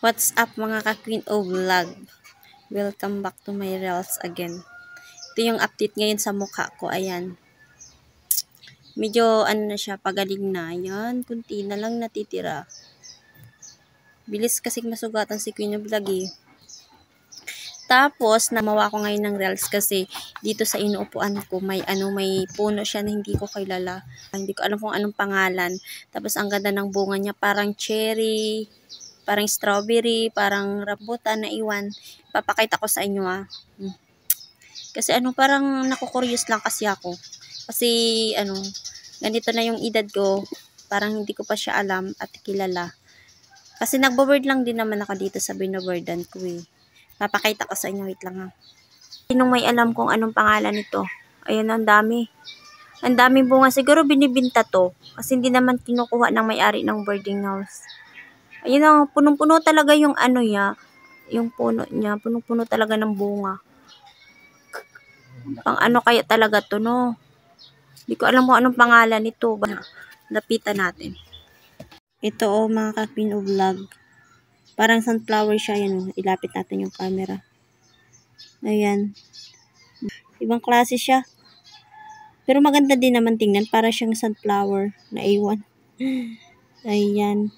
What's up mga ka-Queen O Vlog? Welcome back to my reels again. Ito yung update ngayon sa mukha ko. Ayan. Medyo ano na siya, pagaling na. Ayan, kunti na lang natitira. Bilis kasing masugatan si Queen O Vlog eh. Tapos, namawa ko ngayon ng reels kasi dito sa inuupuan ko may puno siya na hindi ko kilala. Hindi ko alam kung anong pangalan. Tapos, ang ganda ng bunga niya, parang cherry, parang strawberry, parang rambutan na iwan. Papakita ko sa inyo Kasi parang nakukuryos lang kasi ako. Kasi ganito na yung edad ko. Parang hindi ko pa siya alam at kilala. Kasi nagbo-word lang din naman ako dito sa binowordan ko eh. Papakita ko sa inyo, wait lang Sinong may alam kung anong pangalan nito? Ayun, ang dami. Ang daming bunga. Siguro binibinta to. Kasi hindi naman kinukuha ng may-ari ng boarding house. Ayun punong-puno talaga yung yung puno niya. Punong-puno talaga ng bunga. Pang kaya talaga to, no? Hindi ko alam kung anong pangalan nito. Lapitan natin. Ito mga ka-Queen O Vlog. Parang sunflower siya. Yan ilapit natin yung camera. Ayan. Ibang klase siya. Pero maganda din naman tingnan. Para siyang sunflower na iwan. Ayan.